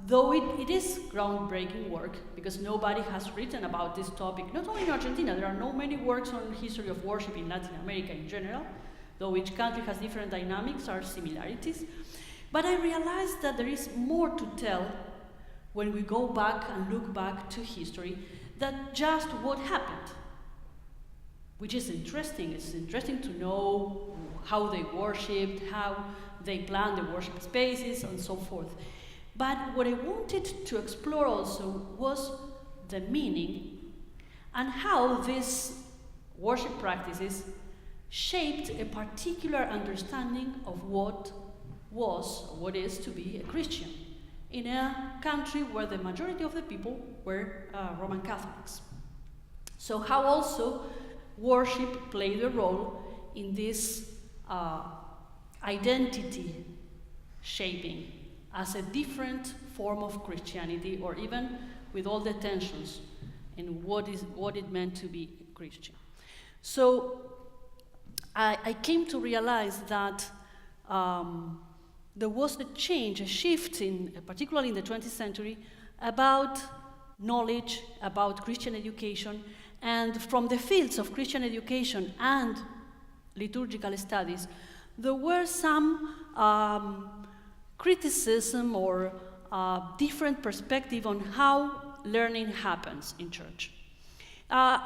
Though it is groundbreaking work, because nobody has written about this topic, not only in Argentina, there are no many works on the history of worship in Latin America in general, though each country has different dynamics or similarities. But I realized that there is more to tell when we go back and look back to history than just what happened, which is interesting. It's interesting to know how they worshipped, how they planned the worship spaces, and so forth. But what I wanted to explore also was the meaning and how these worship practices shaped a particular understanding of what was, or what is to be a Christian in a country where the majority of the people were Roman Catholics. So how also worship played a role in this identity shaping as a different form of Christianity, or even with all the tensions in what it meant to be Christian. So I came to realize that there was a change, a shift, particularly in the 20th century, about knowledge, about Christian education, and from the fields of Christian education and liturgical studies, there were some criticism or different perspective on how learning happens in church. A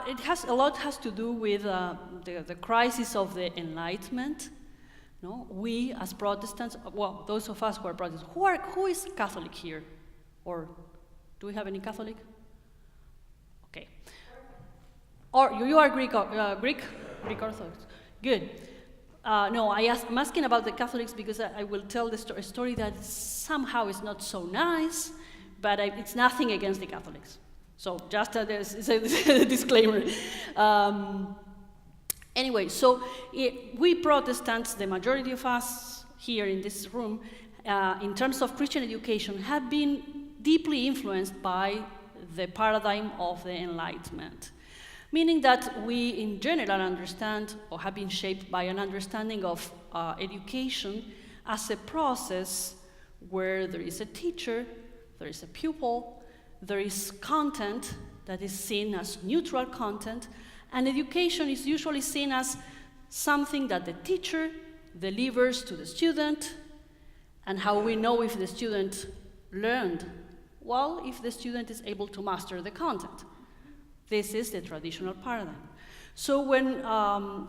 lot has to do with the crisis of the Enlightenment. No? We as Protestants, well, those of us who are Protestants, who is Catholic here? Or do we have any Catholic? Okay. Or you are Greek Orthodox. Good. No, I'm asking about the Catholics because I will tell a story that somehow is not so nice, but it's nothing against the Catholics. So just a disclaimer. Anyway, so we Protestants, the majority of us here in this room, in terms of Christian education, have been deeply influenced by the paradigm of the Enlightenment. Meaning that we, in general, understand or have been shaped by an understanding of education as a process where there is a teacher, there is a pupil, there is content that is seen as neutral content, and education is usually seen as something that the teacher delivers to the student, and how we know if the student learned? Well, if the student is able to master the content. This is the traditional paradigm. So when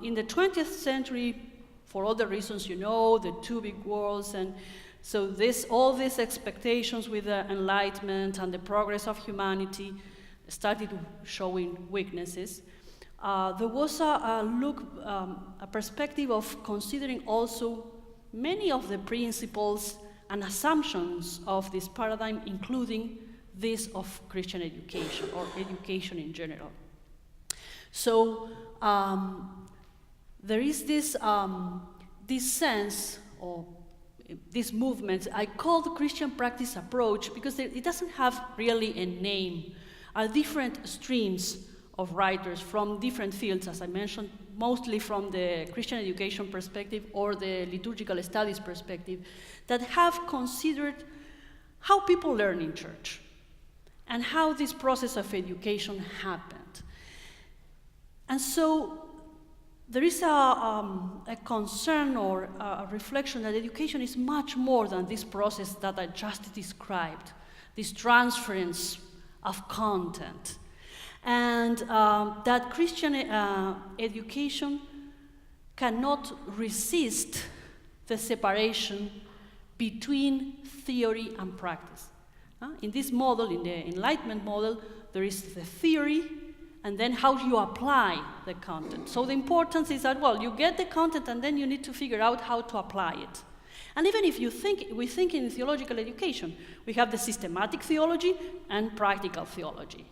in the 20th century, for all the reasons you know, the two big wars, and so all these expectations with the Enlightenment and the progress of humanity started showing weaknesses, there was a perspective of considering also many of the principles and assumptions of this paradigm, including this of Christian education, or education in general. So there is this sense, or this movement, I call the Christian practice approach because it doesn't have really a name. Are different streams of writers from different fields, as I mentioned, mostly from the Christian education perspective or the liturgical studies perspective, that have considered how people learn in church and how this process of education happened. And so there is a concern or a reflection that education is much more than this process that I just described, this transference of content. And that Christian education cannot resist the separation between theory and practice. In this model, in the Enlightenment model, there is the theory, and then how you apply the content. So the importance is that, well, you get the content, and then you need to figure out how to apply it. And even if we think in theological education, we have the systematic theology and practical theology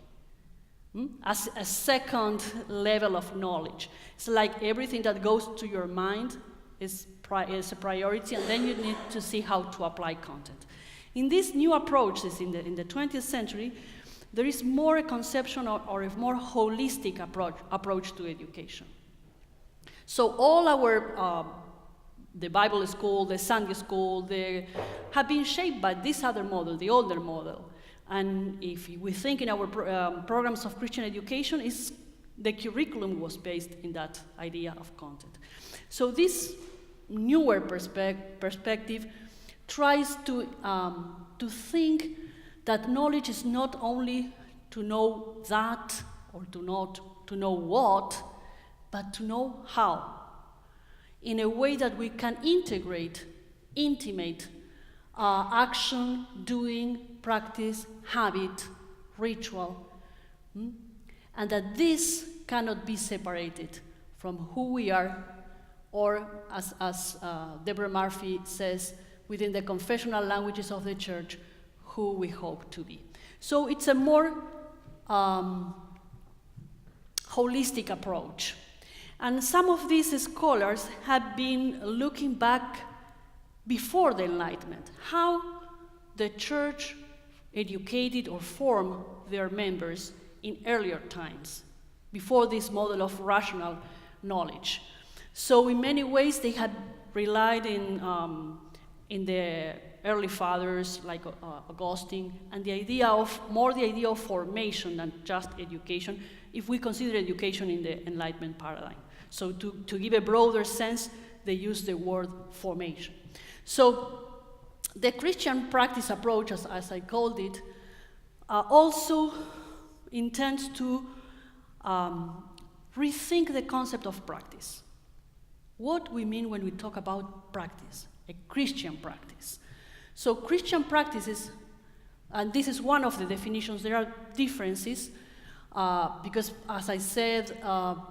as a second level of knowledge. It's like everything that goes to your mind is a priority, and then you need to see how to apply content. In these new approaches in the 20th century, there is more a conception or a more holistic approach to education. So all our the Bible school, the Sunday school, they have been shaped by this other model, the older model. And if we think in our programs of Christian education, the curriculum was based in that idea of content. So this newer perspective tries to think that knowledge is not only to know that or to know what, but to know how, in a way that we can intimate action, doing, practice, habit, ritual, and that this cannot be separated from who we are, or as Deborah Murphy says, within the confessional languages of the church, who we hope to be. So it's a more holistic approach. And some of these scholars have been looking back before the Enlightenment, how the church educated or formed their members in earlier times, before this model of rational knowledge. So in many ways they had relied in the early fathers like Augustine, and the idea of formation than just education, if we consider education in the Enlightenment paradigm. So to give a broader sense, they use the word formation. So the Christian practice approach, as I called it, also intends to rethink the concept of practice. What we mean when we talk about practice, a Christian practice. So Christian practices, and this is one of the definitions, there are differences, because as I said,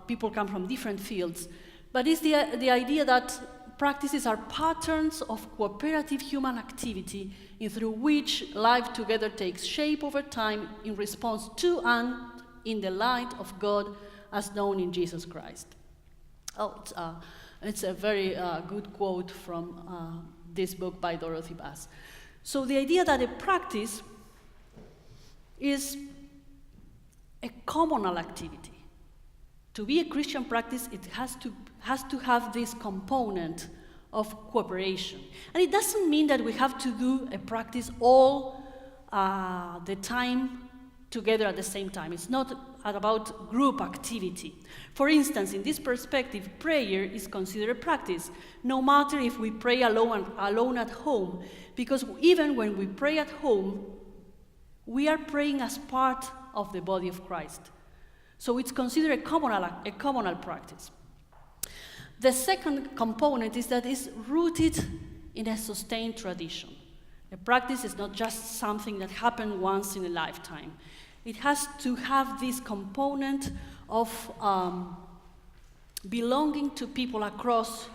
people come from different fields, but it's the idea that practices are patterns of cooperative human activity through which life together takes shape over time in response to and in the light of God as known in Jesus Christ. It's a very good quote from this book by Dorothy Bass. So the idea that a practice is a communal activity. To be a Christian practice, it has to have this component of cooperation. And it doesn't mean that we have to do a practice all the time together at the same time. It's not about group activity. For instance, in this perspective, prayer is considered a practice, no matter if we pray alone at home, because even when we pray at home, we are praying as part of the body of Christ. So it's considered a communal practice. The second component is that it's rooted in a sustained tradition. A practice is not just something that happened once in a lifetime. It has to have this component of belonging to people across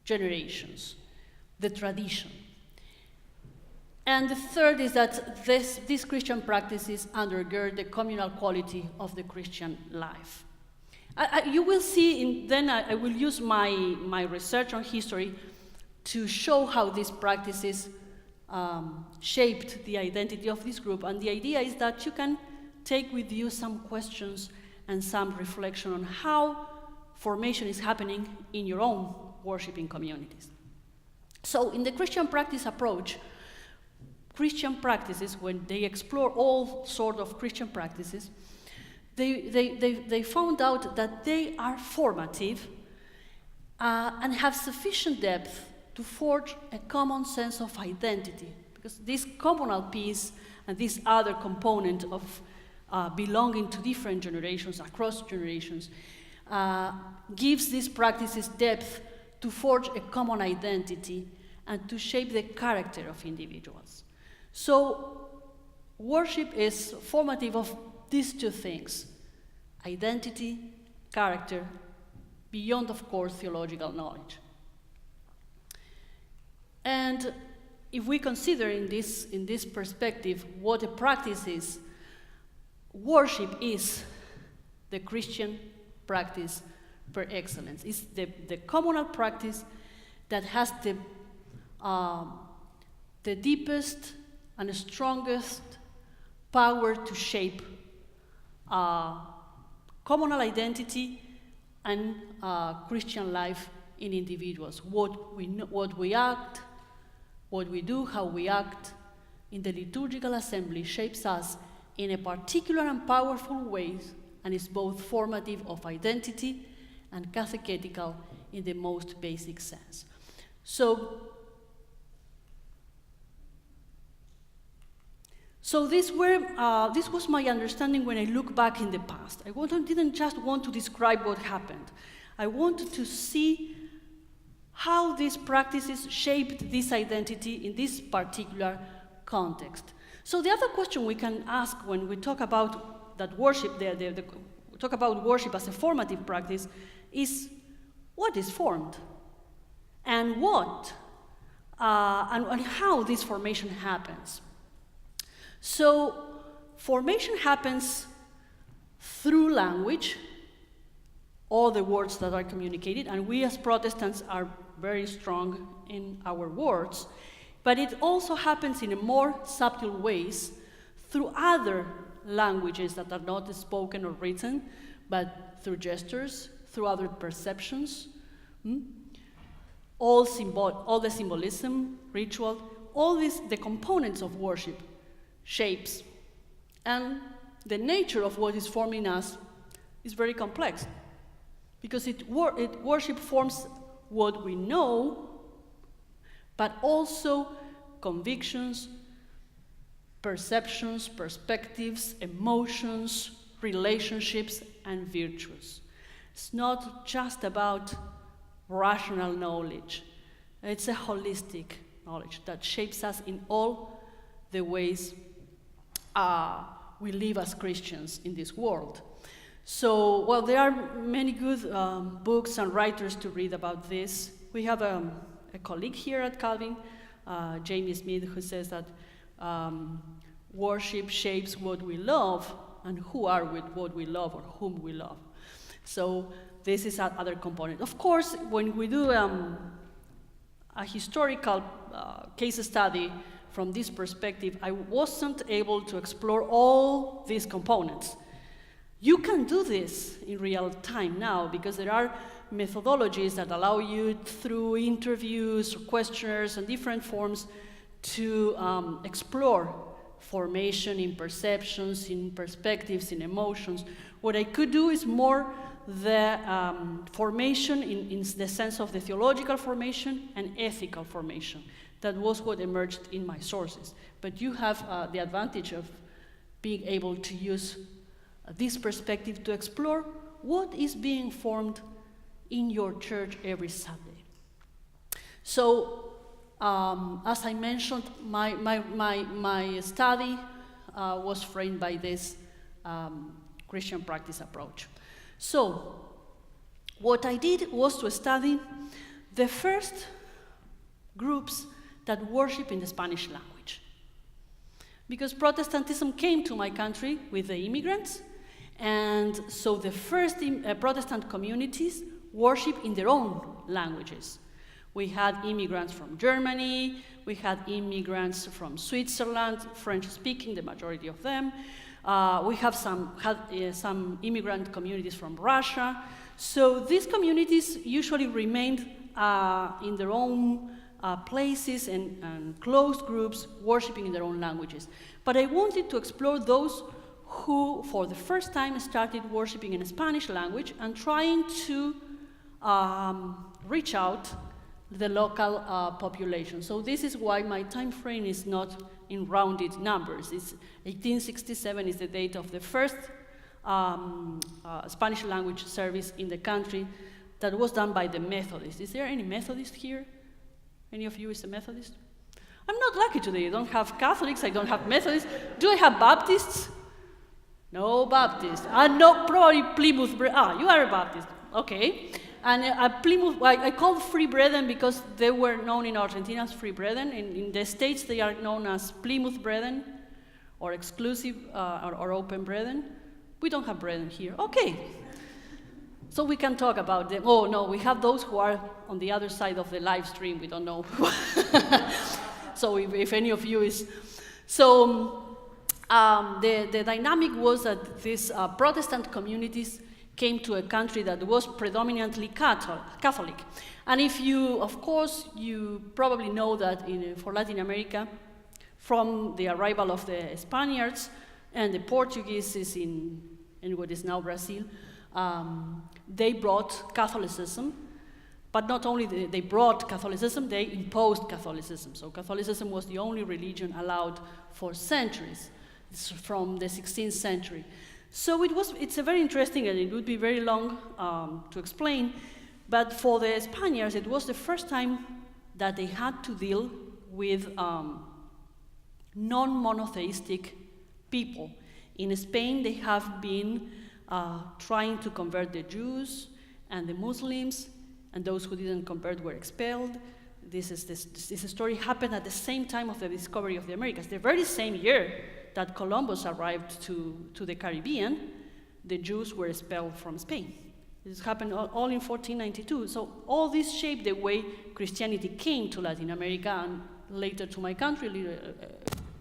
generations, the tradition. And the third is that these Christian practices undergird the communal quality of the Christian life. You will see, then I will use my research on history to show how these practices shaped the identity of this group. And the idea is that you can take with you some questions and some reflection on how formation is happening in your own worshiping communities. So in the Christian practice approach, Christian practices, when they explore all sorts of Christian practices, they found out that they are formative and have sufficient depth to forge a common sense of identity. Because this communal piece and this other component of belonging to different generations, across generations, gives these practices depth to forge a common identity and to shape the character of individuals. So worship is formative of these two things: identity, character, beyond, of course, theological knowledge. And if we consider in this perspective what a practice is, worship is the Christian practice per excellence. It's the communal practice that has the deepest and the strongest power to shape communal identity and Christian life in individuals. What we act, what we do, how we act in the liturgical assembly shapes us in a particular and powerful way, and is both formative of identity and catechetical in the most basic sense. So this was my understanding when I look back in the past. I didn't just want to describe what happened. I wanted to see how these practices shaped this identity in this particular context. So the other question we can ask when we talk about that worship, we talk about worship as a formative practice, is what is formed, and what, and how this formation happens. So formation happens through language, all the words that are communicated, and we as Protestants are very strong in our words, but it also happens in a more subtle ways through other languages that are not spoken or written, but through gestures, through other perceptions, all the symbolism, ritual, all the components of worship shapes. And the nature of what is forming us is very complex, because worship forms what we know, but also convictions, perceptions, perspectives, emotions, relationships, and virtues. It's not just about rational knowledge. It's a holistic knowledge that shapes us in all the ways we live as Christians in this world. So, well, there are many good books and writers to read about this. We have a colleague here at Calvin, Jamie Smith, who says that worship shapes what we love and who are with what we love or whom we love. So this is another component. Of course, when we do a historical case study from this perspective, I wasn't able to explore all these components. You can do this in real time now because there are methodologies that allow you through interviews, questionnaires, and different forms to explore formation in perceptions, in perspectives, in emotions. What I could do is more the formation in the sense of the theological formation and ethical formation. That was what emerged in my sources. But you have the advantage of being able to use this perspective to explore what is being formed in your church every Sunday. So, as I mentioned, my study was framed by this Christian practice approach. So, what I did was to study the first groups that worship in the Spanish language. Because Protestantism came to my country with the immigrants, and so the first Protestant communities worship in their own languages. We had immigrants from Germany, we had immigrants from Switzerland, French-speaking, the majority of them. We have some immigrant communities from Russia. So these communities usually remained in their own places and closed groups worshiping in their own languages. But I wanted to explore those who, for the first time, started worshiping in a Spanish language and trying to reach out the local population. So this is why my time frame is not in rounded numbers. It's 1867 is the date of the first Spanish language service in the country that was done by the Methodists. Is there any Methodist here? Any of you is a Methodist? I'm not lucky today. I don't have Catholics, I don't have Methodists. Do I have Baptists? No Baptists. No, probably Plymouth. You are a Baptist. Okay. And Plymouth, I call Free Brethren because they were known in Argentina as Free Brethren. In the States, they are known as Plymouth Brethren, or exclusive or open Brethren. We don't have Brethren here. Okay. So we can talk about them. Oh, no, we have those who are on the other side of the live stream. We don't know. So if any of you is... So the dynamic was that these Protestant communities came to a country that was predominantly Catholic. And if you, of course, you probably know that for Latin America, from the arrival of the Spaniards and the Portuguese in what is now Brazil, they brought Catholicism. But not only they brought Catholicism, they imposed Catholicism. So Catholicism was the only religion allowed for centuries, from the 16th century. So it's a very interesting, and it would be very long to explain, but for the Spaniards, it was the first time that they had to deal with non-monotheistic people. In Spain, they have been trying to convert the Jews and the Muslims, and those who didn't convert were expelled. This story happened at the same time of the discovery of the Americas. The very same year that Columbus arrived to the Caribbean, the Jews were expelled from Spain. This happened all in 1492. So all this shaped the way Christianity came to Latin America and later to my country,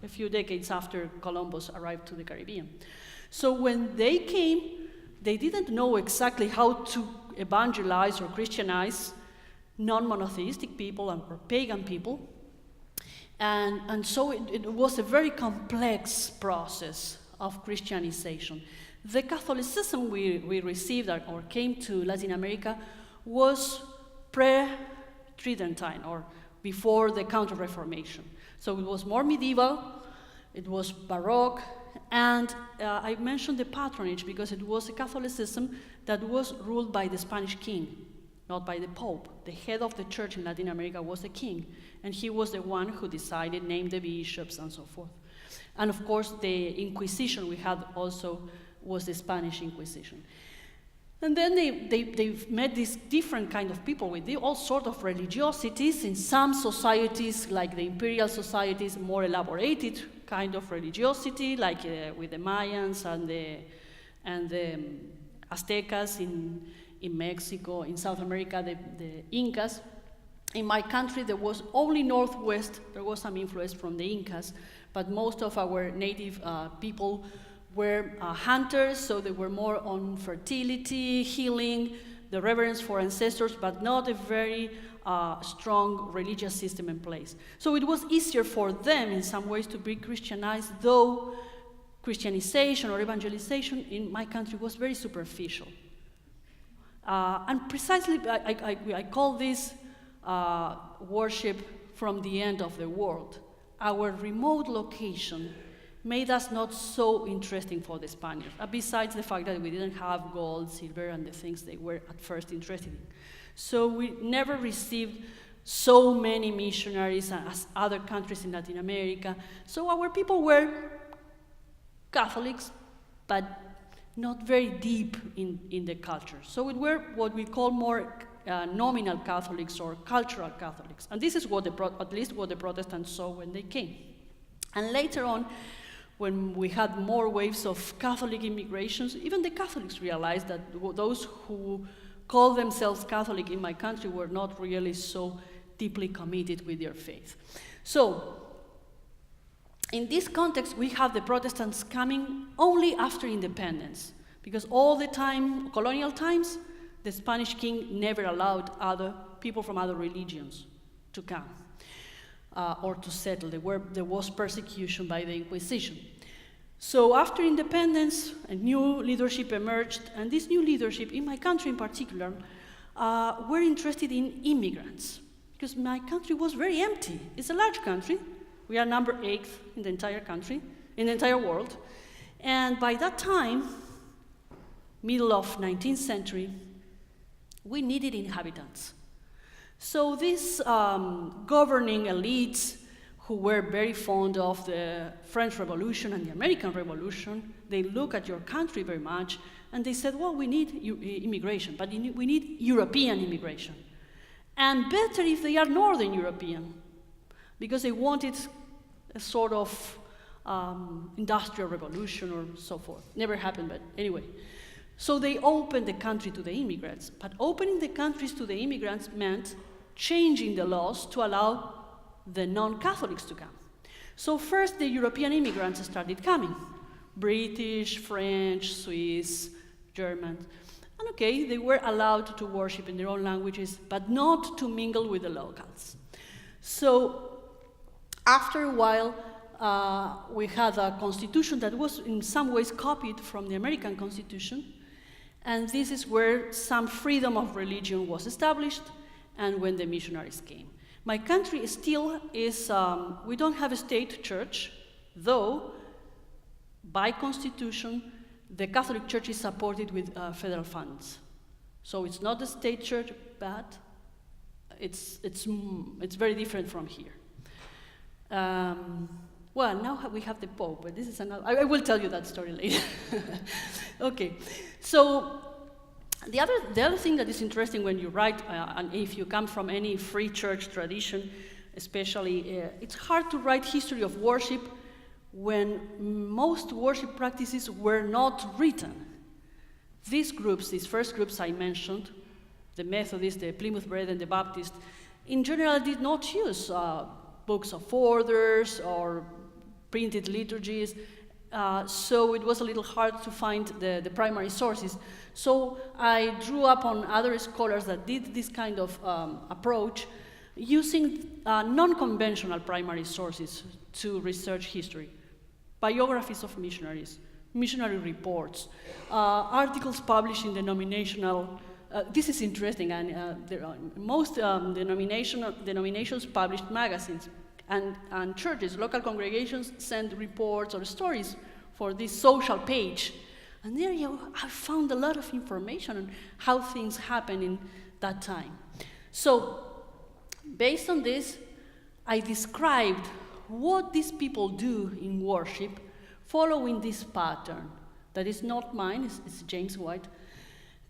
a few decades after Columbus arrived to the Caribbean. So when they came, they didn't know exactly how to evangelize or Christianize non-monotheistic people or pagan people. And so it was a very complex process of Christianization. The Catholicism we received or came to Latin America was pre-Tridentine, or before the Counter-Reformation. So it was more medieval, it was Baroque, and I mentioned the patronage because it was a Catholicism that was ruled by the Spanish king, not by the Pope. The head of the church in Latin America was the king, and he was the one who decided, named the bishops, and so forth. And of course, the Inquisition we had also was the Spanish Inquisition. And then they've met these different kind of people with all sorts of religiosities. In some societies, like the imperial societies, more elaborated kind of religiosity, like with the Mayans and the Aztecas in Mexico, in South America, the Incas. In my country, there was only northwest, there was some influence from the Incas, but most of our native people were hunters, so they were more on fertility, healing, the reverence for ancestors, but not a very strong religious system in place. So it was easier for them in some ways to be Christianized, though Christianization or evangelization in my country was very superficial. And precisely, I call this worship from the end of the world. Our remote location made us not so interesting for the Spaniards, besides the fact that we didn't have gold, silver, and the things they were at first interested in. So we never received so many missionaries as other countries in Latin America. So our people were Catholics, but not very deep in the culture. So we were what we call more nominal Catholics or cultural Catholics. And this is what at least what the Protestants saw when they came. And later on, when we had more waves of Catholic immigrations, even the Catholics realized that those who called themselves Catholic in my country were not really so deeply committed with their faith. So, in this context, we have the Protestants coming only after independence, because all the time, colonial times, the Spanish king never allowed other people from other religions to come. Or to settle. There was persecution by the Inquisition. So after independence, a new leadership emerged, and this new leadership, in my country in particular, were interested in immigrants, because my country was very empty. It's a large country. We are number 8 in the entire country, in the entire world. And by that time, middle of 19th century, we needed inhabitants. So these governing elites who were very fond of the French Revolution and the American Revolution, they look at your country very much, and they said, well, we need immigration, but we need European immigration. And better if they are Northern European, because they wanted a sort of industrial revolution or so forth. Never happened, but anyway. So they opened the country to the immigrants, but opening the countries to the immigrants meant changing the laws to allow the non-Catholics to come. So first the European immigrants started coming, British, French, Swiss, German, And okay, they were allowed to worship in their own languages, but not to mingle with the locals. So after a while, we had a constitution that was in some ways copied from the American Constitution, and this is where some freedom of religion was established, and when the missionaries came. My country still is, we don't have a state church, though by constitution, the Catholic Church is supported with federal funds. So it's not a state church, but it's very different from here. Well, now we have the Pope, but this is another, I will tell you that story later. Okay, so the other thing that is interesting when you write, and if you come from any free church tradition, especially, it's hard to write history of worship when most worship practices were not written. These groups, these first groups I mentioned, the Methodists, the Plymouth Brethren, the Baptists, in general did not use books of orders or printed liturgies, so it was a little hard to find the primary sources. So I drew up on other scholars that did this kind of approach, using non-conventional primary sources to research history. Biographies of missionaries, missionary reports, articles published in denominational, this is interesting, and there are most denominations published magazines, and churches, local congregations send reports or stories for this social page. And there I found a lot of information on how things happened in that time. So based on this, I described what these people do in worship following this pattern that is not mine, it's James White,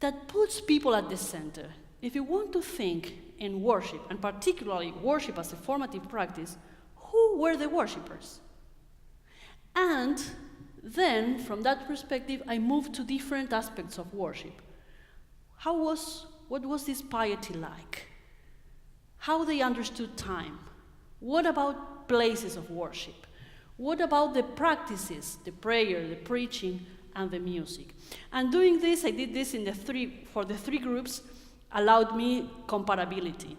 that puts people at the center. If you want to think in worship, and particularly worship as a formative practice, who were the worshipers? And then, from that perspective, I moved to different aspects of worship. What was this piety like? How they understood time? What about places of worship? What about the practices, the prayer, the preaching, and the music? And doing this, I did this for the three groups, allowed me comparability.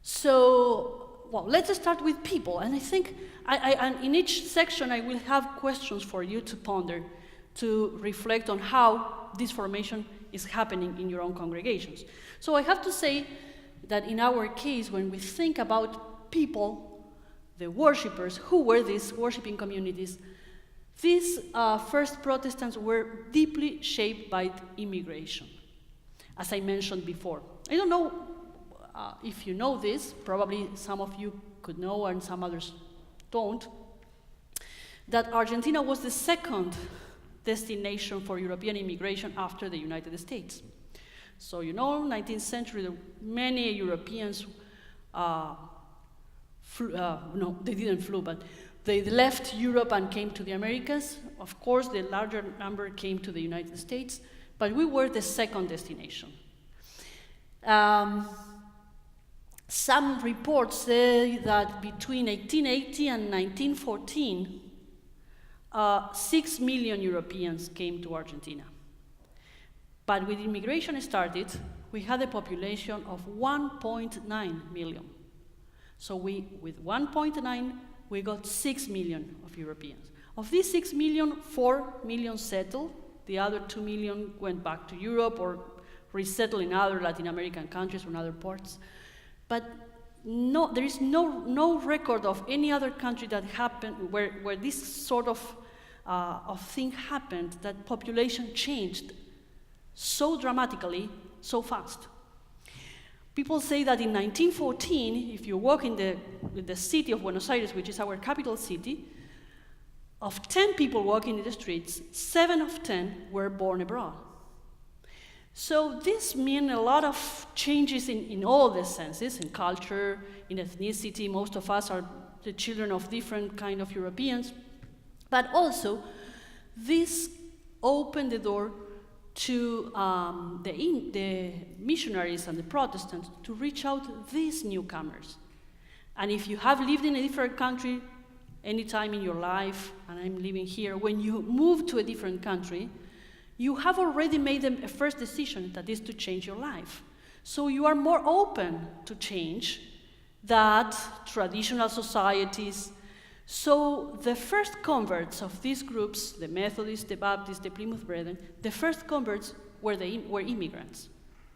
So, well, let's start with people. And I think and in each section, I will have questions for you to ponder, to reflect on how this formation is happening in your own congregations. So I have to say that in our case, when we think about people, the worshippers, who were these worshiping communities, these first Protestants were deeply shaped by immigration, as I mentioned before. I don't know if you know this, probably some of you could know and some others don't, that Argentina was the second destination for European immigration after the United States. So, 19th century, many Europeans, no, they didn't flew, but they left Europe and came to the Americas. Of course, the larger number came to the United States, but we were the second destination. Some reports say that between 1880 and 1914, 6 million Europeans came to Argentina. But when immigration started, we had a population of 1.9 million. So with 1.9, we got 6 million of Europeans. Of these 6 million, 4 million settled. The other 2 million went back to Europe or resettled in other Latin American countries or in other ports. But no, there is no record of any other country that happened where this sort of thing happened, that population changed so dramatically, so fast. People say that in 1914, if you walk in the city of Buenos Aires, which is our capital city, of 10 people walking in the streets, 7 of 10 were born abroad. So this means a lot of changes in all the senses, in culture, in ethnicity. Most of us are the children of different kind of Europeans. But also, this opened the door to the missionaries and the Protestants to reach out these newcomers. And if you have lived in a different country any time in your life, and I'm living here, when you move to a different country, you have already made a first decision, that is to change your life. So you are more open to change than traditional societies. So the first converts of these groups, the Methodists, the Baptists, the Plymouth Brethren, the first converts were immigrants.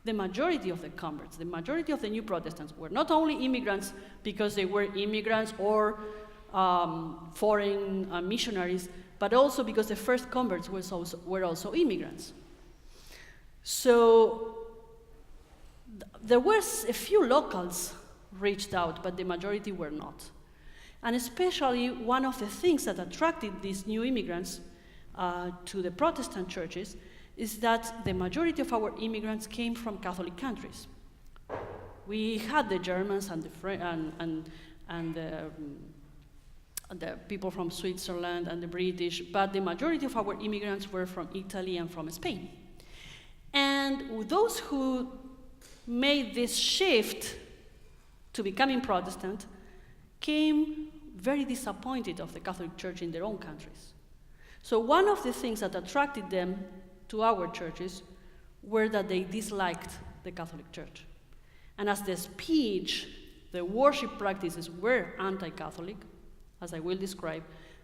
The majority of the converts, the majority of the new Protestants were not only immigrants because they were immigrants or foreign missionaries, but also because the first converts were also immigrants. So there was a few locals reached out, but the majority were not. And especially one of the things that attracted these new immigrants to the Protestant churches is that the majority of our immigrants came from Catholic countries. We had the Germans and the people from Switzerland and the British, but the majority of our immigrants were from Italy and from Spain. And those who made this shift to becoming Protestant came very disappointed of the Catholic Church in their own countries. So one of the things that attracted them to our churches were that they disliked the Catholic Church. And as the speech, the worship practices were anti-Catholic, as I will describe,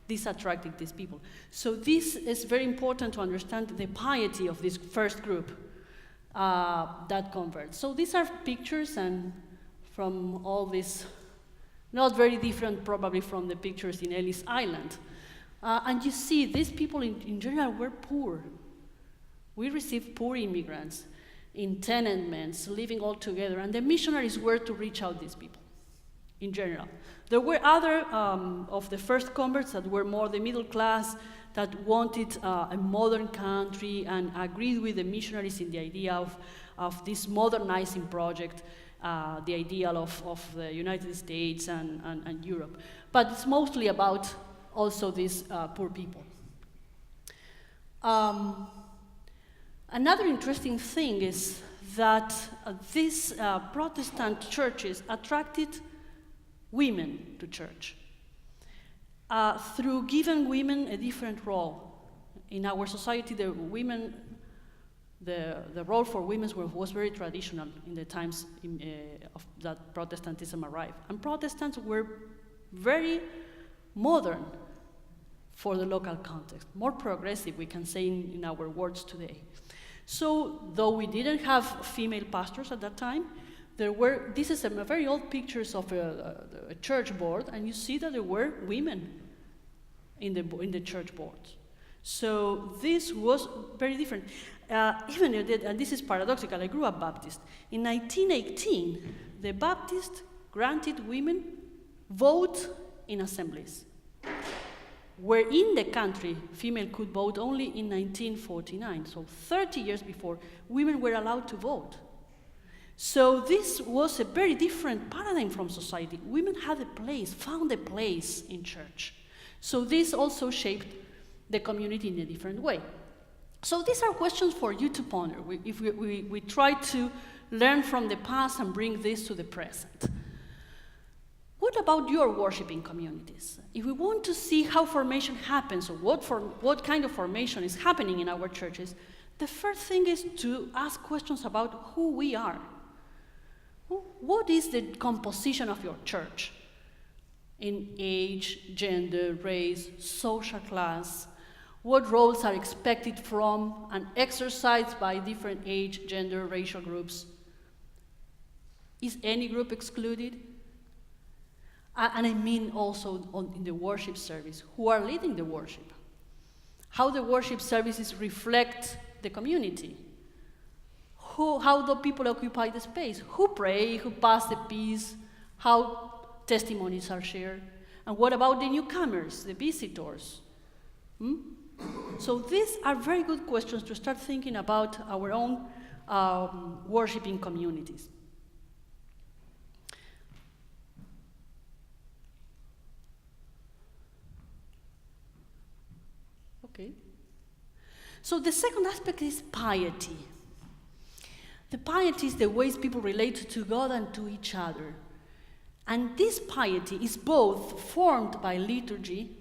this attracted these people. So this is very important to understand the piety of this first group that converts. So these are pictures and from all this, not very different probably from the pictures in Ellis Island. And you see, these people in general were poor. We received poor immigrants in tenements, living all together, and the missionaries were to reach out these people, in general. There were other of the first converts that were more the middle class, that wanted a modern country and agreed with the missionaries in the idea of this modernizing project, the ideal of the United States and Europe. But it's mostly about also these poor people. Another interesting thing is that these Protestant churches attracted women to church through giving women a different role. In our society, the role for women was very traditional in the times of that Protestantism arrived. And Protestants were very modern for the local context, more progressive, we can say in our words today. So, though we didn't have female pastors at that time, this is a very old pictures of a church board, and you see that there were women in the church board. So this was very different. And this is paradoxical, I grew up Baptist. In 1918, the Baptists granted women vote in assemblies. Where in the country, female could vote only in 1949, so 30 years before, women were allowed to vote. So this was a very different paradigm from society. Women had a place, found a place in church. So this also shaped the community in a different way. So these are questions for you to ponder. If we try to learn from the past and bring this to the present. What about your worshiping communities? If we want to see how formation happens, or what kind of formation is happening in our churches, the first thing is to ask questions about who we are. What is the composition of your church? In age, gender, race, social class, what roles are expected from and exercised by different age, gender, racial groups? Is any group excluded? And I mean also in the worship service, who are leading the worship? How the worship services reflect the community? How do people occupy the space? Who pray, who pass the peace, how testimonies are shared? And what about the newcomers, the visitors? So these are very good questions to start thinking about our own worshiping communities. Okay. So the second aspect is piety. The piety is the ways people relate to God and to each other. And this piety is both formed by liturgy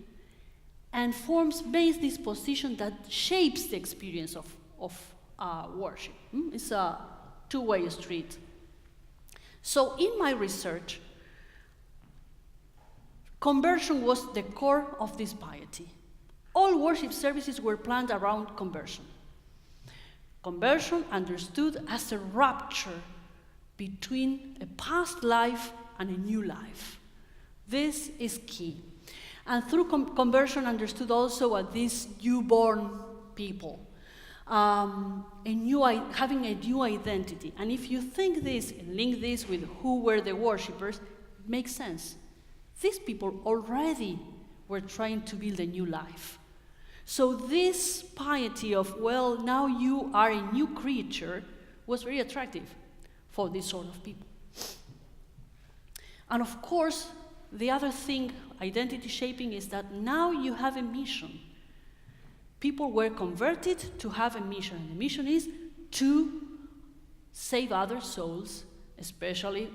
and forms base disposition that shapes the experience of worship. It's a two-way street. So in my research, conversion was the core of this piety. All worship services were planned around conversion. Conversion understood as a rupture between a past life and a new life. This is key. And through conversion understood also as these newborn people, having a new identity. And if you think this and link this with who were the worshippers, it makes sense. These people already were trying to build a new life. So this piety of, well, now you are a new creature, was very attractive for this sort of people. And of course, the other thing, identity shaping, is that now you have a mission. People were converted to have a mission, and the mission is to save other souls, especially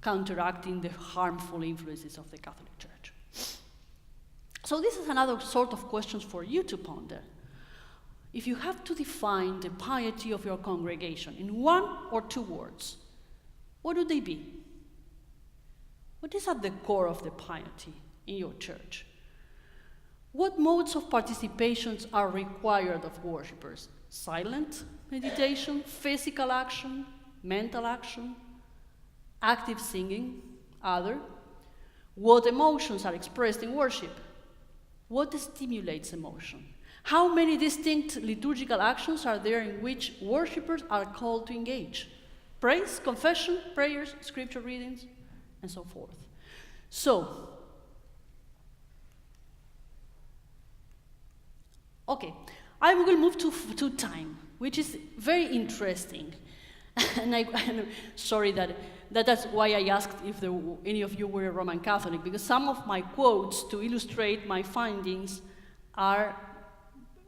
counteracting the harmful influences of the Catholic Church. So this is another sort of questions for you to ponder. If you have to define the piety of your congregation in one or two words, what would they be? What is at the core of the piety in your church? What modes of participations are required of worshippers? Silent meditation, physical action, mental action, active singing, other? What emotions are expressed in worship? What stimulates emotion? How many distinct liturgical actions are there in which worshippers are called to engage? Praise, confession, prayers, scripture readings, and so forth. So, okay, I will move to time, which is very interesting. And I'm sorry that's why I asked if any of you were Roman Catholic, because some of my quotes to illustrate my findings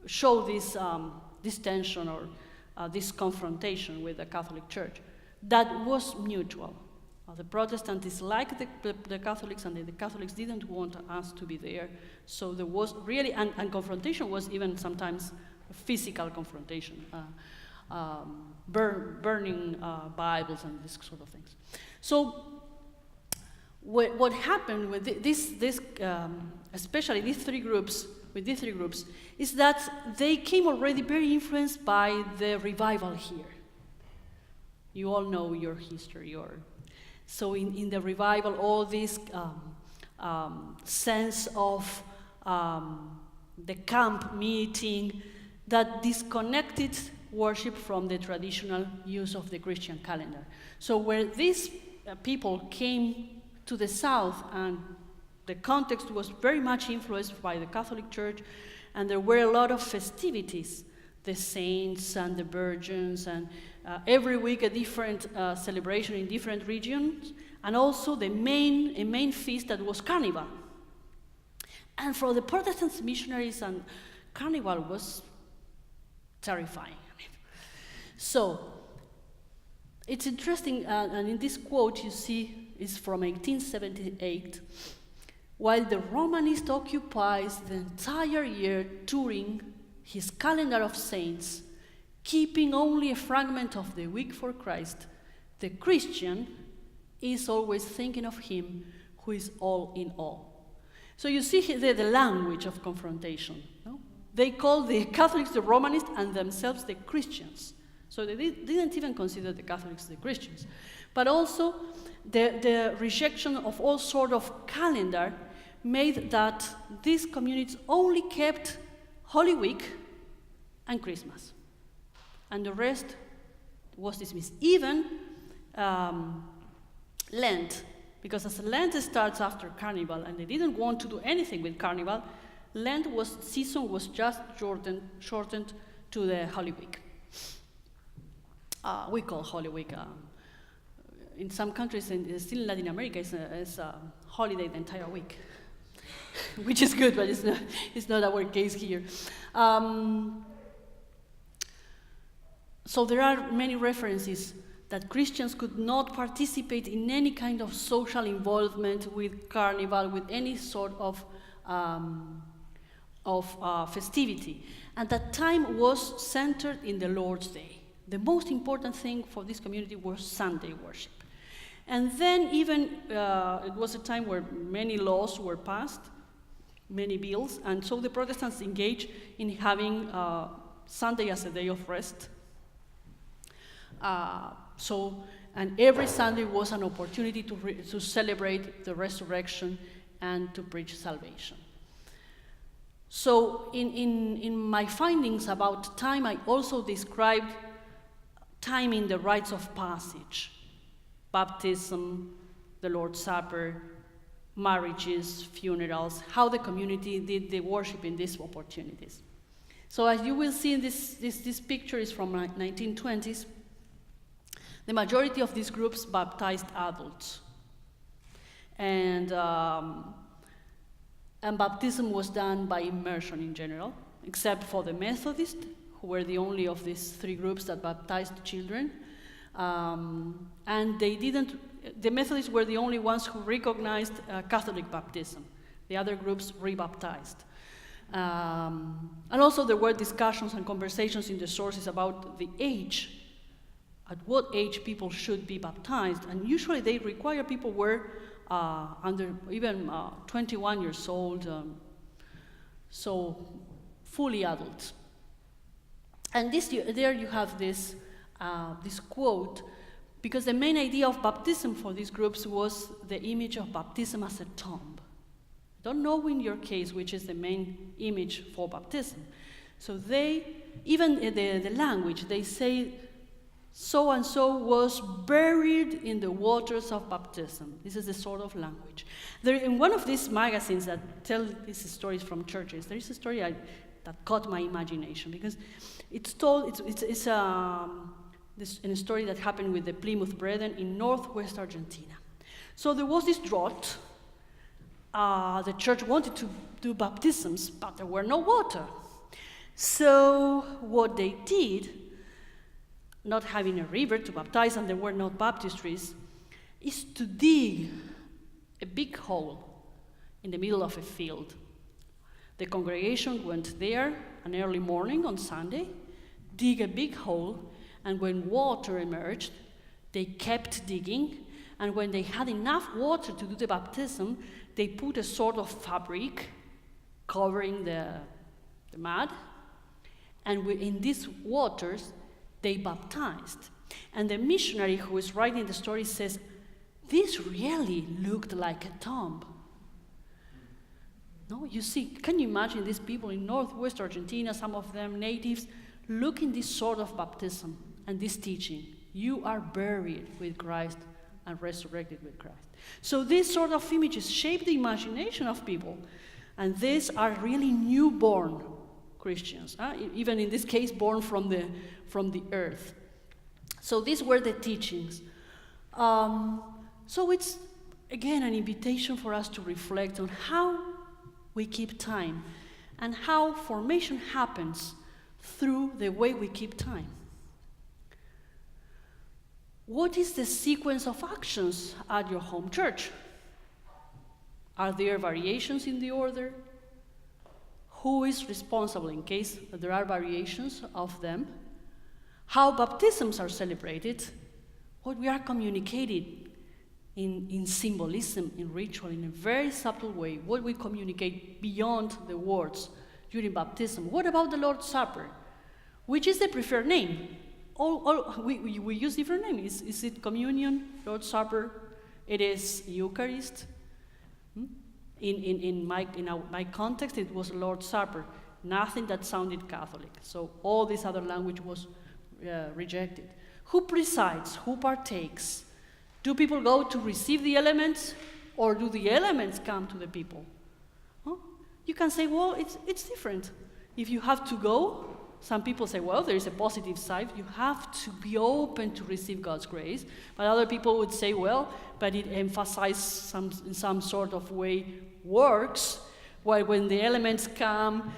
show this tension or this confrontation with the Catholic Church that was mutual. The Protestants disliked the Catholics, and the Catholics didn't want us to be there. So there was really, and confrontation was even sometimes a physical confrontation, burning Bibles and this sort of things. So what happened with especially these three groups, is that they came already very influenced by the revival here. You all know your history, so in the revival, all this sense of the camp meeting that disconnected worship from the traditional use of the Christian calendar. So where these people came to the south, and the context was very much influenced by the Catholic Church, and there were a lot of festivities, the saints and the virgins, and every week a different celebration in different regions, and also a main feast that was Carnival. And for the Protestant missionaries, and Carnival was terrifying. So it's interesting, and in this quote you see is from 1878. While the Romanist occupies the entire year touring his calendar of saints, keeping only a fragment of the week for Christ, the Christian is always thinking of him who is all in all. So you see here the language of confrontation. No? They call the Catholics the Romanists and themselves the Christians. So they didn't even consider the Catholics the Christians. But also the rejection of all sort of calendar made that these communities only kept Holy Week and Christmas. And the rest was dismissed. Even Lent, because as Lent starts after Carnival, and they didn't want to do anything with Carnival, Lent season was just shortened to the Holy Week. We call Holy Week, in some countries, still in Latin America, it's a holiday the entire week, which is good, but it's not our case here. So there are many references that Christians could not participate in any kind of social involvement with Carnival, with any sort of festivity. And that time was centered in the Lord's Day. The most important thing for this community was Sunday worship. And then even it was a time where many laws were passed, many bills, and so the Protestants engaged in having Sunday as a day of rest. And every Sunday was an opportunity to celebrate the resurrection and to preach salvation. So in my findings about time, I also described time in the rites of passage: baptism, the Lord's Supper, marriages, funerals, how the community did the worship in these opportunities. So as you will see in this picture is from 1920s, the majority of these groups baptized adults. And baptism was done by immersion in general, except for the Methodists, who were the only of these three groups that baptized children. And the Methodists were the only ones who recognized Catholic baptism. The other groups rebaptized. And also there were discussions and conversations in the sources about the age, at what age people should be baptized. And usually they require people were under even 21 years old, so fully adults. And there you have this quote, because the main idea of baptism for these groups was the image of baptism as a tomb. I don't know in your case which is the main image for baptism. So even the language, they say, so-and-so was buried in the waters of baptism. This is the sort of language. In one of these magazines that tell these stories from churches, there is a story that caught my imagination, because it's a story that happened with the Plymouth Brethren in northwest Argentina. So there was this drought. The church wanted to do baptisms, but there were no water. So what they did, not having a river to baptize, and there were no baptistries, is to dig a big hole in the middle of a field. The congregation went there an early morning on Sunday, dig a big hole, and when water emerged, they kept digging, and when they had enough water to do the baptism, they put a sort of fabric covering the mud, and in these waters, they baptized. And the missionary who is writing the story says, this really looked like a tomb. No, you see, can you imagine these people in northwest Argentina, some of them natives, looking this sort of baptism and this teaching? You are buried with Christ and resurrected with Christ. So these sort of images shape the imagination of people. And these are really newborn Christians, even in this case, born from the earth. So these were the teachings. So it's, again, an invitation for us to reflect on how we keep time and how formation happens through the way we keep time. What is the sequence of actions at your home church? Are there variations in the order? Who is responsible in case there are variations of them? How baptisms are celebrated? What we are communicating in symbolism, in ritual, in a very subtle way. What we communicate beyond the words during baptism. What about the Lord's Supper? Which is the preferred name? We use different names. Is it communion, Lord's Supper? It is Eucharist. In my context, it was Lord's Supper. Nothing that sounded Catholic. So all this other language was rejected. Who presides? Who partakes? Do people go to receive the elements, or do the elements come to the people? Huh? You can say, well, it's different. If you have to go, some people say, well, there is a positive side. You have to be open to receive God's grace. But other people would say, well, but it emphasizes in some sort of way works, while when the elements come,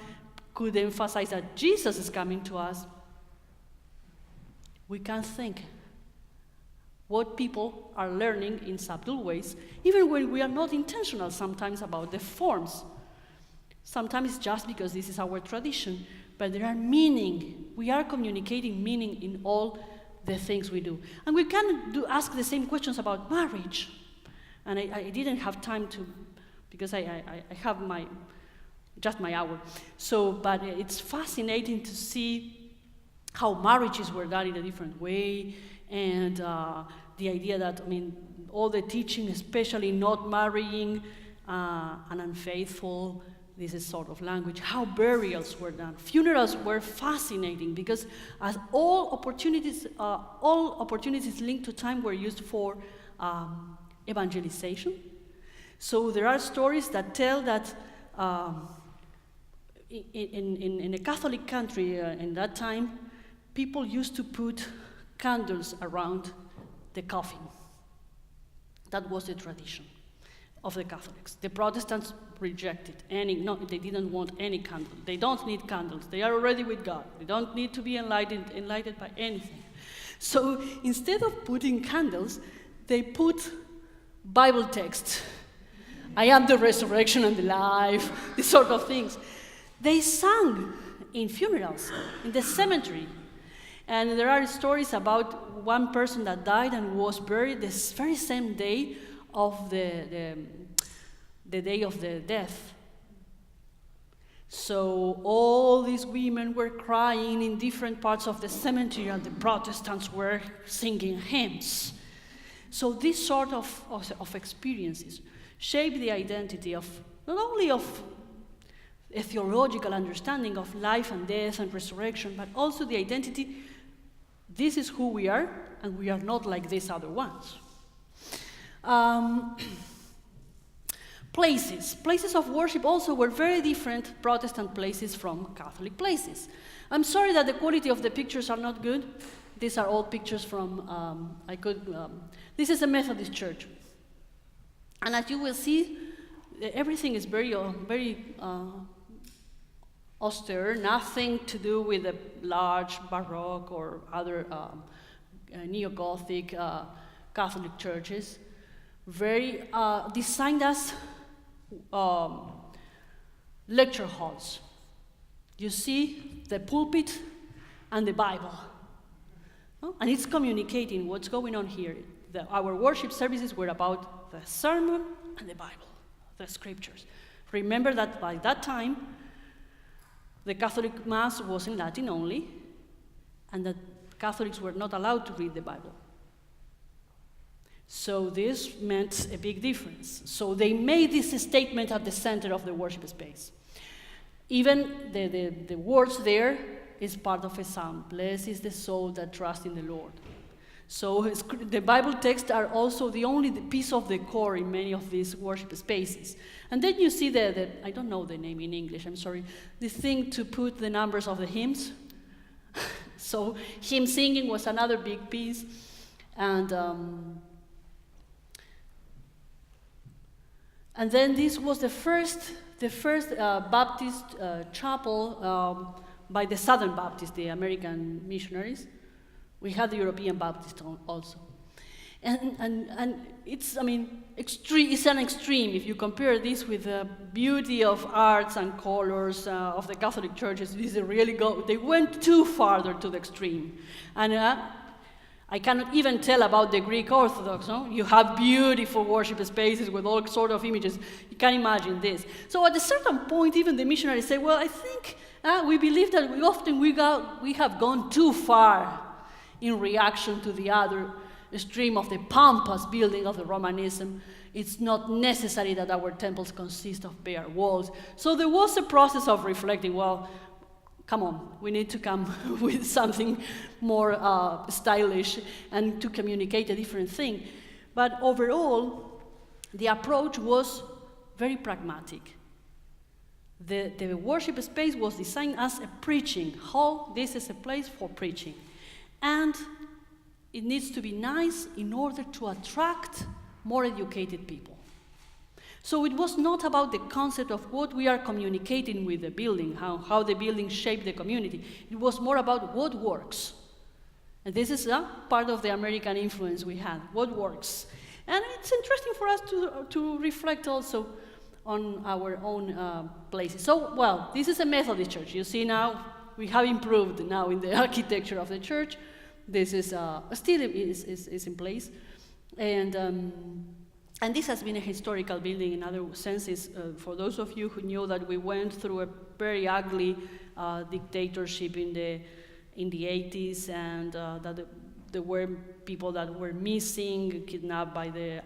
could emphasize that Jesus is coming to us. We can think what people are learning in subtle ways, even when we are not intentional sometimes about the forms. Sometimes it's just because this is our tradition, but there are meaning. We are communicating meaning in all the things we do. And we can ask the same questions about marriage. And I didn't have time to, because I have just my hour. So, but it's fascinating to see how marriages were done in a different way, and the idea that, all the teaching, especially not marrying an unfaithful, this is sort of language, how burials were done. Funerals were fascinating because as all opportunities linked to time were used for evangelization. So there are stories that tell that in a Catholic country in that time, people used to put candles around the coffin. That was the tradition of the Catholics. The Protestants rejected they didn't want any candle. They don't need candles. They are already with God. They don't need to be enlightened by anything. So instead of putting candles, they put Bible texts. I am the resurrection and the life, these sort of things. They sang in funerals, in the cemetery. And there are stories about one person that died and was buried this very same day of the day of the death. So all these women were crying in different parts of the cemetery, and the Protestants were singing hymns. So this sort of experiences shape the identity of not only of a theological understanding of life and death and resurrection, but also the identity, this is who we are, and we are not like these other ones. Places of worship also were very different Protestant places from Catholic places. I'm sorry that the quality of the pictures are not good. These are all pictures from, this is a Methodist church. And as you will see, everything is very austere, nothing to do with the large Baroque or other neo-Gothic Catholic churches. Very designed as lecture halls. You see the pulpit and the Bible. And it's communicating what's going on here. Our worship services were about the sermon and the Bible, the scriptures. Remember that by that time, the Catholic Mass was in Latin only, and that Catholics were not allowed to read the Bible. So this meant a big difference. So they made this statement at the center of the worship space. Even the words there is part of a psalm. Blessed is the soul that trusts in the Lord. So the Bible texts are also the only piece of the core in many of these worship spaces. And then you see I don't know the name in English, I'm sorry, the thing to put the numbers of the hymns. So hymn singing was another big piece. And then this was the first Baptist chapel by the Southern Baptists, the American missionaries. We had the European Baptist also. And it's, extreme. It's an extreme if you compare this with the beauty of arts and colors of the Catholic churches. They went too farther to the extreme. And I cannot even tell about the Greek Orthodox. No? You have beautiful worship spaces with all sort of images. You can imagine this. So at a certain point, even the missionaries say, well, I think we believe that we have gone too far in reaction to the other extreme of the pompous building of the Romanism. It's not necessary that our temples consist of bare walls. So there was a process of reflecting, well, come on, we need to come with something more stylish and to communicate a different thing. But overall, the approach was very pragmatic. The worship space was designed as a preaching hall. This is a place for preaching. And it needs to be nice in order to attract more educated people. So it was not about the concept of what we are communicating with the building, how the building shaped the community. It was more about what works. And this is part of the American influence we had, what works. And it's interesting for us to reflect also on our own places. So, well, this is a Methodist church. You see now, we have improved now in the architecture of the church. This is still is in place. And this has been a historical building in other senses. For those of you who knew that we went through a very ugly dictatorship in the 80s, and that there were people that were missing, kidnapped by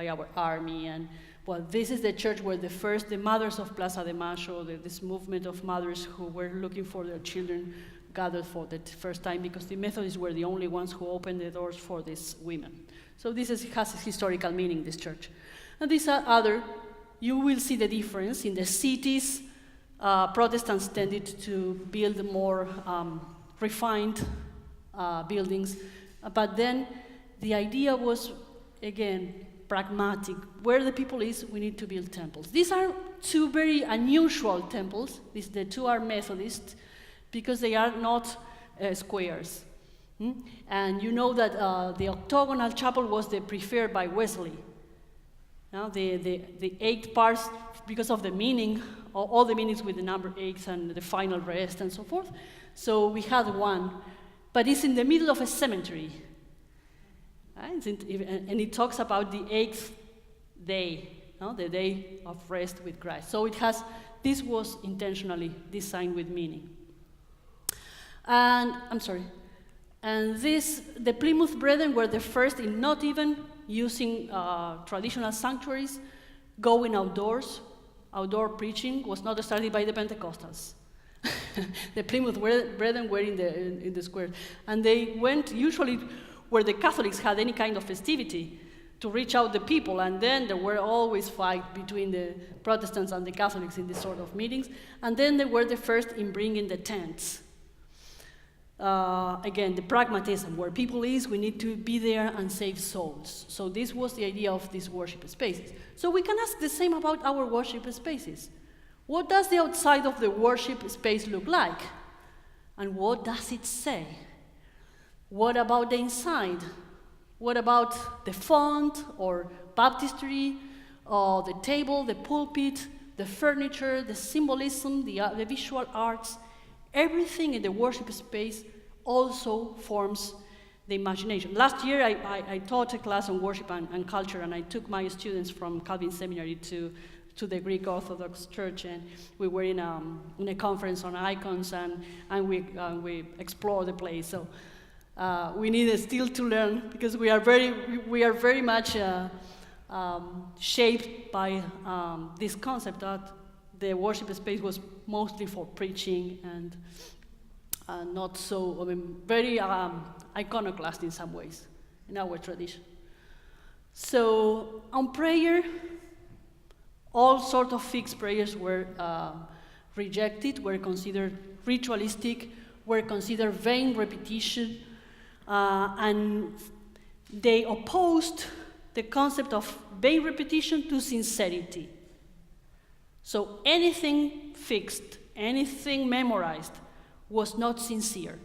our army. And well, this is the church where the mothers of Plaza de Mayo, this movement of mothers who were looking for their children, gathered for the first time, because the Methodists were the only ones who opened the doors for these women. So this has a historical meaning, this church. And these are you will see the difference. In the cities, Protestants tended to build more refined buildings. But then the idea was, again, pragmatic. Where the people is, we need to build temples. These are two very unusual temples. The two are Methodist, because they are not squares. And you know that the octagonal chapel was the preferred by Wesley. Now the 8 parts, because of the meaning, all the meanings with the number 8 and the final rest and so forth. So we had one, but it's in the middle of a cemetery. And it talks about the 8th day, the day of rest with Christ. So this was intentionally designed with meaning. And the Plymouth Brethren were the first in not even using traditional sanctuaries, going outdoors. Outdoor preaching was not started by the Pentecostals. The Plymouth Brethren were in the square, and they went usually where the Catholics had any kind of festivity to reach out the people, and then there were always fights between the Protestants and the Catholics in these sort of meetings, and then they were the first in bringing the tents. Again, the pragmatism, where people is, we need to be there and save souls. So this was the idea of these worship spaces. So we can ask the same about our worship spaces. What does the outside of the worship space look like? And what does it say? What about the inside? What about the font or baptistry, or the table, the pulpit, the furniture, the symbolism, the visual arts? Everything in the worship space also forms the imagination. Last year, I taught a class on worship and culture, and I took my students from Calvin Seminary to the Greek Orthodox Church, and we were in a conference on icons, and we explored the place. So we needed still to learn, because we are very much shaped by this concept that the worship space was mostly for preaching and not so, very iconoclast in some ways in our tradition. So on prayer, all sorts of fixed prayers were rejected, were considered ritualistic, were considered vain repetition, and they opposed the concept of vain repetition to sincerity. So anything fixed, anything memorized was not sincere.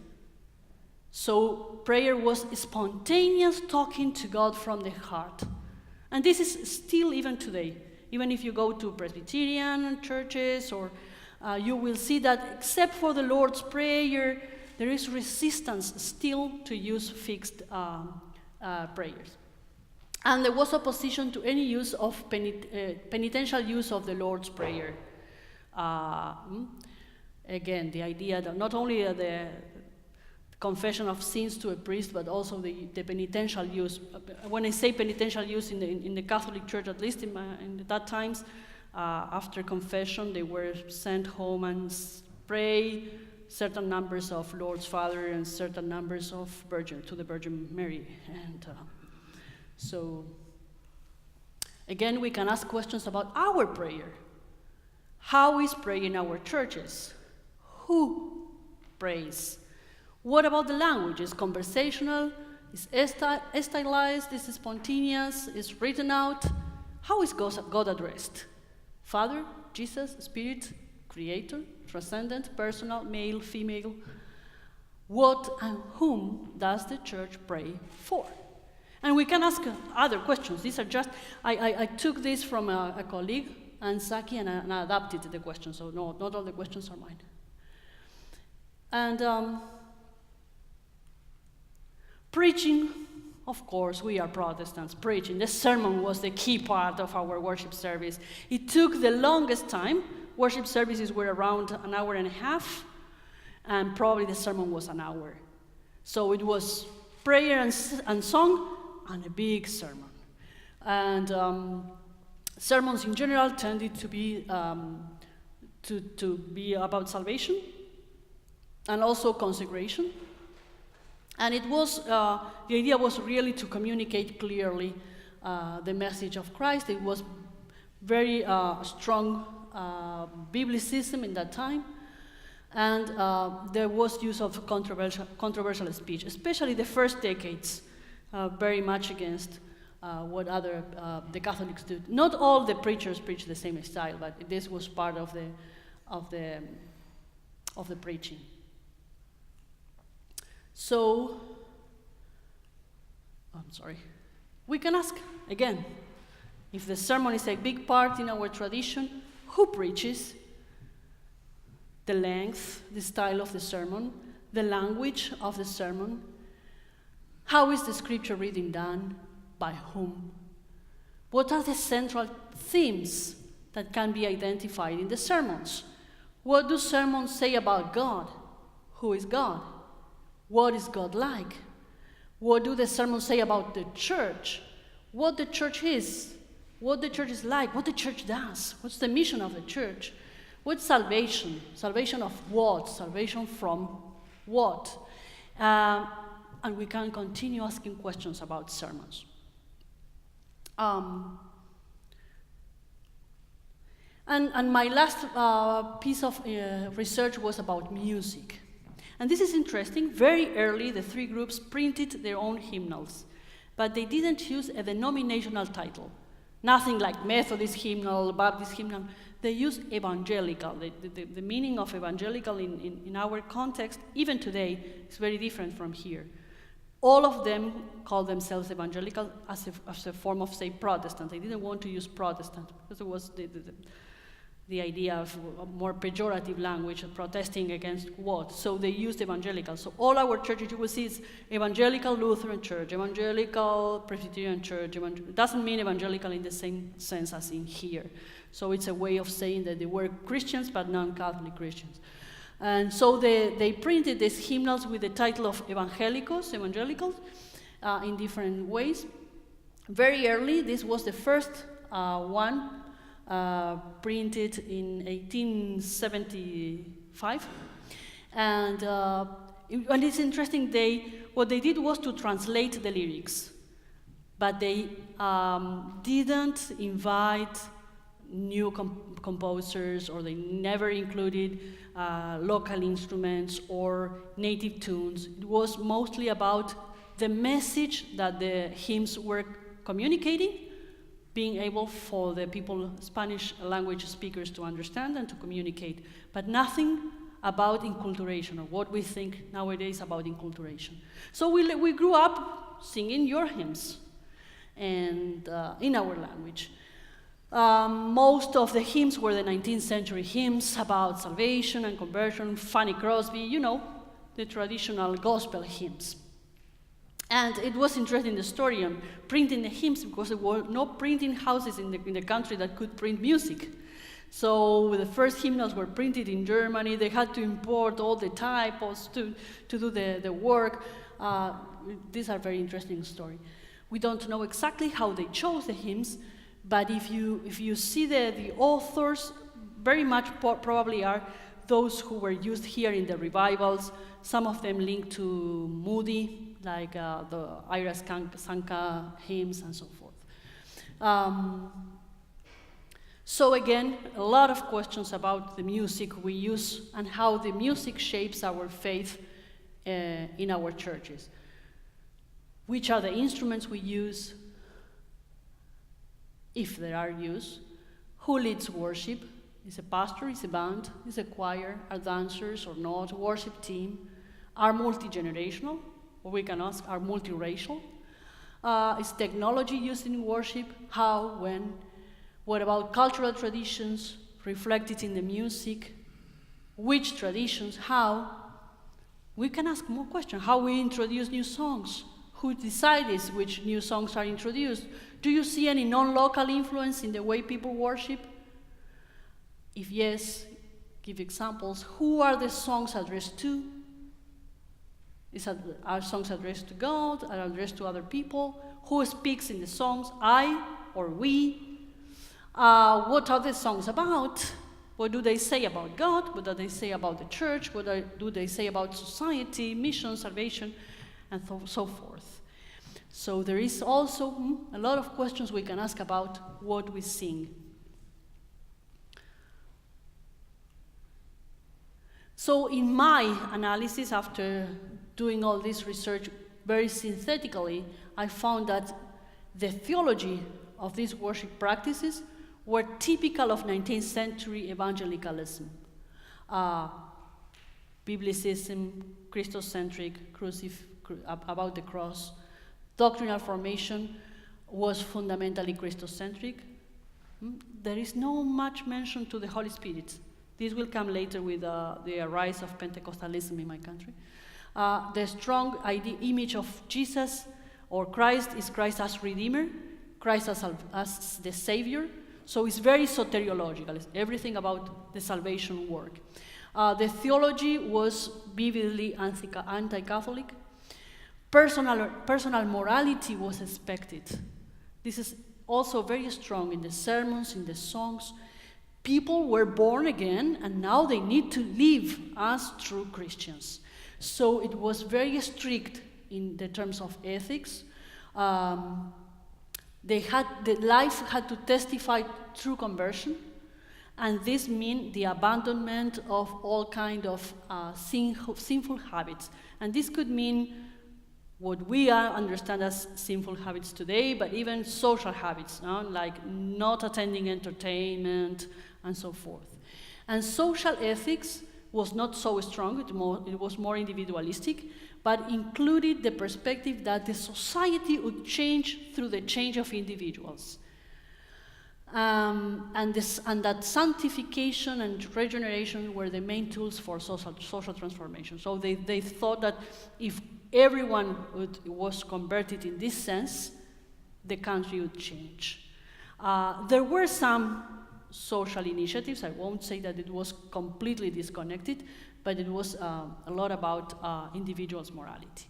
So prayer was spontaneous talking to God from the heart. And this is still even today. Even if you go to Presbyterian churches, or you will see that except for the Lord's Prayer, there is resistance still to use fixed prayers. And there was opposition to any use of penitential use of the Lord's Prayer. Again, the idea that not only the confession of sins to a priest, but also the penitential use. When I say penitential use in the Catholic Church, at least in that times, after confession, they were sent home and pray certain numbers of Lord's Father and certain numbers of to the Virgin Mary. And so, again, we can ask questions about our prayer. How is prayer in our churches? Who prays? What about the language? Is conversational? Is stylized? Is spontaneous? Is written out? How is God addressed? Father, Jesus, Spirit, Creator, transcendent, personal, male, female? What and whom does the church pray for? And we can ask other questions. These are just, I took this from a colleague, and Saki, and I adapted the questions, so no, not all the questions are mine. And preaching, of course, we are Protestants. Preaching, the sermon was the key part of our worship service. It took the longest time. Worship services were around an hour and a half, and probably the sermon was an hour. So it was prayer and song, and a big sermon. And sermons in general tended to be about salvation and also consecration. And it was the idea was really to communicate clearly the message of Christ. It was very strong biblicism in that time, and there was use of controversial speech, especially the first decades, very much against what the Catholics did. Not all the preachers preached the same style, but this was part of the preaching. So, I'm sorry. We can ask again, if the sermon is a big part in our tradition, who preaches? The length, the style of the sermon, the language of the sermon. How is the scripture reading done? By whom? What are the central themes that can be identified in the sermons? What do sermons say about God? Who is God? What is God like? What do the sermons say about the church? What the church is? What the church is like? What the church does? What's the mission of the church? What's salvation? Salvation of what? Salvation from what? And we can continue asking questions about sermons. And my last piece of research was about music. And this is interesting. Very early, the three groups printed their own hymnals, but they didn't use a denominational title. Nothing like Methodist hymnal, Baptist hymnal. They used evangelical. The meaning of evangelical in our context, even today, is very different from here. All of them call themselves evangelical as a form of, say, Protestant. They didn't want to use Protestant because it was the idea of a more pejorative language, of protesting against what? So they used evangelical. So all our churches, you will see, it's evangelical Lutheran church, evangelical Presbyterian church. It doesn't mean evangelical in the same sense as in here. So it's a way of saying that they were Christians, but non-Catholic Christians. And so they printed these hymnals with the title of evangelicals, in different ways. Very early, this was the first one, printed in 1875, and it's interesting. What they did was to translate the lyrics, but they didn't invite new composers, or they never included local instruments or native tunes. It was mostly about the message that the hymns were communicating, being able for the people, Spanish language speakers, to understand and to communicate, but nothing about inculturation, or what we think nowadays about inculturation. So we grew up singing your hymns, and in our language. Most of the hymns were the 19th century hymns about salvation and conversion, Fanny Crosby, the traditional gospel hymns. And it was interesting, the story on printing the hymns, because there were no printing houses in the country that could print music. So the first hymnals were printed in Germany. They had to import all the typos to do the work. These are very interesting story. We don't know exactly how they chose the hymns, but if you see the authors, very much probably are those who were used here in the revivals. Some of them linked to Moody, like the Ira Sanka hymns and so forth. So again, a lot of questions about the music we use and how the music shapes our faith in our churches. Which are the instruments we use, if there are used? Who leads worship? Is a pastor, is a band, is a choir, are dancers or not, worship team? Are multi-generational? Or we can ask, are multiracial? Is technology used in worship? How, when? What about cultural traditions reflected in the music? Which traditions? How? We can ask more questions. How we introduce new songs? Who decides which new songs are introduced? Do you see any non-local influence in the way people worship? If yes, give examples. Who are the songs addressed to? Are songs addressed to God? Are addressed to other people? Who speaks in the songs? I or we? What are the songs about? What do they say about God? What do they say about the church? What do they say about society, mission, salvation, and so forth? So there is also a lot of questions we can ask about what we sing. So in my analysis, after doing all this research very synthetically, I found that the theology of these worship practices were typical of 19th century evangelicalism. Biblicism, Christocentric, about the cross. Doctrinal formation was fundamentally Christocentric. There is no much mention to the Holy Spirit. This will come later with the rise of Pentecostalism in my country. The strong image of Jesus or Christ is Christ as Redeemer, Christ as the Savior. So it's very soteriological. It's everything about the salvation work. The theology was vividly anti-Catholic. Personal morality was expected. This is also very strong in the sermons, in the songs. People were born again, and now they need to live as true Christians. So it was very strict in the terms of ethics. The life had to testify true conversion, and this meant the abandonment of all kind of sinful habits. And this could mean what we understand as sinful habits today, but even social habits, like not attending entertainment and so forth. And social ethics was not so strong, it was more individualistic, but included the perspective that the society would change through the change of individuals. And that sanctification and regeneration were the main tools for social transformation. So they thought that if everyone was converted in this sense, the country would change. There were some social initiatives. I won't say that it was completely disconnected, but it was a lot about individuals' morality.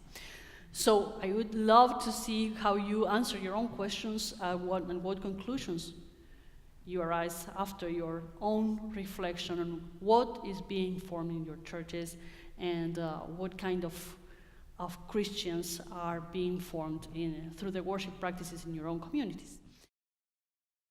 So I would love to see how you answer your own questions and what conclusions you arise after your own reflection on what is being formed in your churches and what kind of Christians are being formed through the worship practices in your own communities.